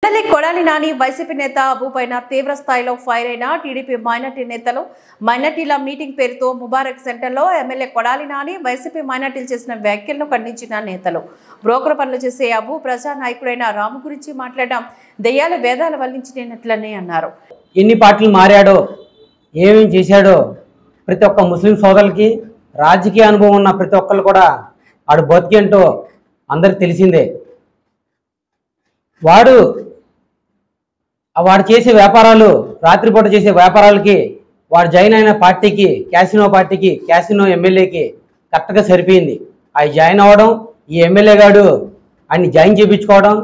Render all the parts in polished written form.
MLA Kodali Nani YCP నేత అబూపైన తీవ్ర స్థాయిలో ఫైర్ అయిన టీడీపీ మైనార్టీ నేతలు మైనార్టీల మీటింగ్ పేరుతో ముబారక్ సెంటర్లో ఎమ్మెల్యే కొడాలి నాని వైసీపీ మైనార్టీలు చేసిన వ్యాఖ్యలను ఖండించిన నేతలు బ్రోకర్ పనులు చేసే అబూ ప్రజా నాయకుడైన రాము గురించి మాట్లాడడం దెయ్యాల వేదాల వల్లించినట్లనే అన్నారు. ఎన్ని పార్టీలు మారాడో ఏమేం చేశాడో ప్రతి ఒక్క ముస్లిం సోదరులకి రాజకీయ అనుభవం ఉన్న ప్రతి ఒక్కరు కూడా ఆడు బతికేంటో అందరికి తెలిసిందే. వాడు చేసే వ్యాపారాలు రాత్రిపూట చేసే వ్యాపారాలకి వాడు జాయిన్ అయిన పార్టీకి క్యాసినో ఎమ్మెల్యేకి కరెక్ట్గా సరిపోయింది. అవి జాయిన్ అవ్వడం, ఈ ఎమ్మెల్యే గాడు ఆయన్ని జాయిన్ చేయించుకోవడం,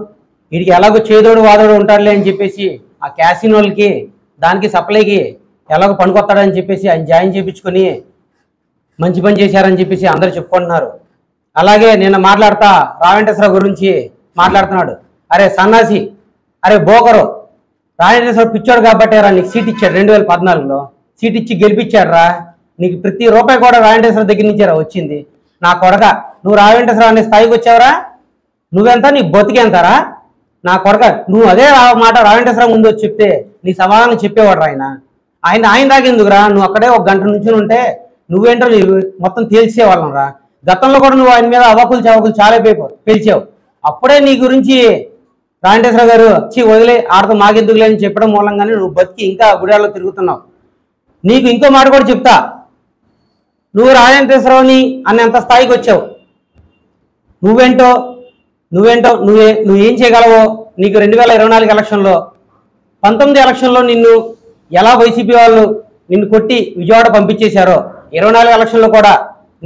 వీడికి ఎలాగో చేదోడు వాదోడు ఉంటాడులే అని చెప్పేసి ఆ క్యాసినోలకి దానికి సప్లైకి ఎలాగో పనికొస్తాడని చెప్పేసి ఆయన జాయిన్ చేయించుకొని మంచి పని చేశారని చెప్పేసి అందరూ చెప్పుకుంటున్నారు. అలాగే నిన్న మాట్లాడతా రావెంకటేశ్వరరావు గురించి మాట్లాడుతున్నాడు. అరే సన్నాసి, అరే బోకరు, రావెంకటేశ్వరరావు పిచ్చాడు కాబట్టి రా నీకు సీట్ ఇచ్చాడు. 2014లో సీట్ ఇచ్చి గెలిపించాడు రా. నీకు ప్రతి రూపాయి కూడా రావెంకటేశ్వరరావు దగ్గర నుంచే రా వచ్చింది. నా కొడక, నువ్వు రావెంకటేశ్వరరావు అనే స్థాయికి వచ్చావురా. నువ్వెంత, నీ బతికెంతరా నా కొడక. నువ్వు అదే మాట రావెంకటేశ్వరరావు ముందు వచ్చి చెప్తే నీ సమాధానం చెప్పేవాడు ఆయన దాకెందుకురా. నువ్వు అక్కడే ఒక గంట నుంచి ఉంటే నువ్వేంటో మొత్తం తేల్చేవాళ్ళం రా. గతంలో కూడా నువ్వు ఆయన మీద అవకులు చవకులు చాలా పేల్చావు. అప్పుడే నీ గురించి రావెంకటేశ్వర గారు వదిలే ఆడతో మాకెందుకులే అని చెప్పడం మూలంగానే నువ్వు బతికి ఇంకా గుడాల్లో తిరుగుతున్నావు. నీకు ఇంకో మాట కూడా చెప్తా. నువ్వు రావెంకటేశ్వరరావుని అన్నంత స్థాయికి వచ్చావు. నువ్వేం చేయగలవో నీకు 2024 ఎలక్షన్లో 19 ఎలక్షన్లో నిన్ను ఎలా వైసీపీ వాళ్ళు నిన్ను కొట్టి విజయవాడ పంపించేశారో 24 ఎలక్షన్లో కూడా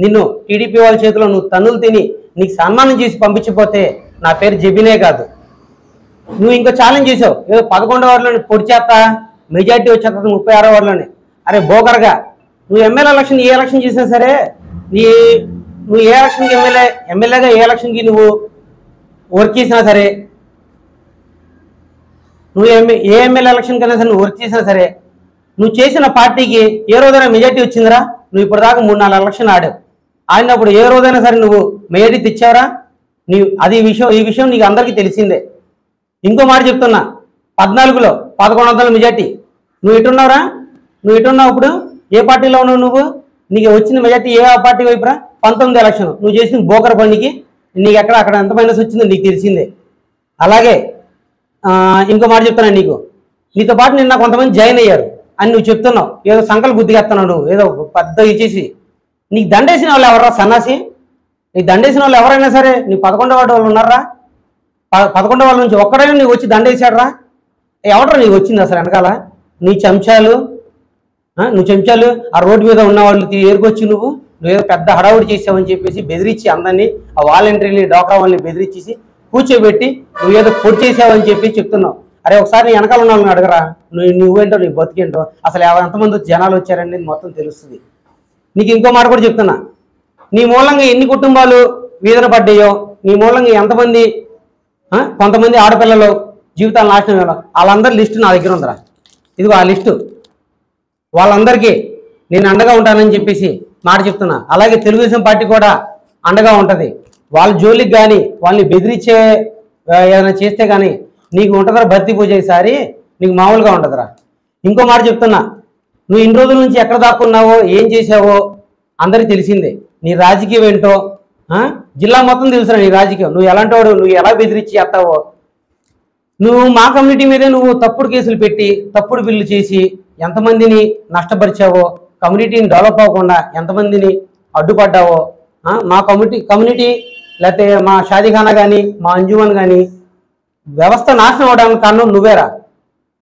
నిన్ను టీడీపీ వాళ్ళ చేతిలో నువ్వు తన్నులు తిని నీకు సన్మానం చేసి పంపించకపోతే నా పేరు జబీనే కాదు. నువ్వు ఇంకో ఛాలెంజ్ చేసావు, ఏదో 11వ వార్డులోని పొడి చేస్తా, మెజార్టీ వచ్చేస్తా 36వ వార్డులోనే. అరే బోకర్గా, నువ్వు ఎమ్మెల్యే ఎలక్షన్ ఏ ఎలక్షన్ చేసినా సరే నువ్వు ఏ ఎలక్షన్కి ఎమ్మెల్యేగా ఏ ఎలక్షన్కి నువ్వు వర్క్ చేసినా సరే, నువ్వు ఏ ఎమ్మెల్యే ఎలక్షన్ కన్నా సరే నువ్వు వర్క్ చేసినా సరే, నువ్వు చేసిన పార్టీకి ఏ రోజైనా మెజార్టీ వచ్చిందిరా? నువ్వు ఇప్పటిదాకా 3-4 ఎలక్షన్ ఆడినప్పుడు ఏ రోజైనా సరే నువ్వు మెజార్టీ తెచ్చావరా? ఈ విషయం నీకు అందరికీ తెలిసిందే. ఇంకో మాట చెప్తున్నా, 14లో 1100 మెజార్టీ. నువ్వు ఎటున్నావురా? నువ్వు ఎటున్నావు? ఇప్పుడు ఏ పార్టీలో ఉన్నావు నువ్వు? నీకు వచ్చిన మెజార్టీ ఏ పార్టీ వైపురా? 19 ఎలక్షన్ నువ్వు చేసిన బోకర్ బండికి నీకు అక్కడ ఎంత మైనస్ వచ్చిందో నీకు తెలిసిందే. అలాగే ఇంకో మాట చెప్తున్నా, నీతో పాటు నిన్న కొంతమంది జాయిన్ అయ్యారు అని నువ్వు చెప్తున్నావు. ఏదో సంకల్ప బుద్ధిగా ఎత్తున్నావు నువ్వు, ఏదో పెద్ద ఇచ్చేసి. నీకు దండేసిన వాళ్ళు ఎవరా సన్నాసి? నీకు దండేసిన వాళ్ళు ఎవరైనా సరే నీ 11వ వార్డు వాళ్ళు ఉన్నారా? 11వ వార్డు నుంచి ఒక్కడైనా నీకు వచ్చి దండేసాడరా? ఎవడరా నీకు వచ్చింది అసలు వెనకాల? నువ్వు చెంచాలు ఆ రోడ్డు మీద ఉన్న వాళ్ళు ఏరుకొచ్చి నువ్వేదో పెద్ద హడావుడి చేసావని చెప్పేసి బెదిరించి అందరినీ ఆ వాలంటీర్ని డోక్రా వాళ్ళని బెదిరించేసి కూర్చోబెట్టి నువ్వేదో పొడి చేసావని చెప్పి చెప్తున్నావు. అరే ఒకసారి నీ వెనకాల ఉన్న వాళ్ళని అడగరా, నువ్వేంటో నీ బతికేంటో, అసలు ఎంతమంది జనాలు వచ్చారనేది మొత్తం తెలుస్తుంది. నీకు ఇంకో మాట కూడా చెప్తున్నా, నీ మూలంగా ఎన్ని కుటుంబాలు వీధన పడ్డాయో, నీ మూలంగా ఎంతమంది కొంతమంది ఆడపిల్లలు జీవితాలు నాశనం అయ్యాలో వాళ్ళందరి లిస్టు నా దగ్గర ఉందిరా. ఇదిగో ఆ లిస్టు. వాళ్ళందరికీ నేను అండగా ఉంటానని చెప్పేసి మాట చెప్తున్నా. అలాగే తెలుగుదేశం పార్టీ కూడా అండగా ఉంటుంది. వాళ్ళ జోలికి కానీ వాళ్ళని బెదిరించే ఏదైనా చేస్తే కానీ నీకు ఉంటుందిరా భర్తీ పూజ ఈసారి, నీకు మామూలుగా ఉంటుందిరా. ఇంకో మాట చెప్తున్నా, నువ్వు ఇన్ని రోజుల నుంచి ఎక్కడ దాక్కున్నావో ఏం చేసావో అందరికీ తెలిసిందే. నీ రాజకీయం ఏంటో జిల్లా మొత్తం తెలుసురా నీ రాజకీయం. నువ్వు ఎలాంటి వాడు, నువ్వు ఎలా బెదిరించి చేస్తావో. నువ్వు మా కమ్యూనిటీ మీదే నువ్వు తప్పుడు కేసులు పెట్టి తప్పుడు బిల్లు చేసి ఎంతమందిని నష్టపరిచావో, కమ్యూనిటీని డెవలప్ అవ్వకుండా ఎంతమందిని అడ్డుపడ్డావో. మా కమ్యూనిటీ లేకపోతే మా షాదీఖానా కానీ మా అంజుమన్ కానీ వ్యవస్థ నాశనం అవడానికి కారణం నువ్వేరా.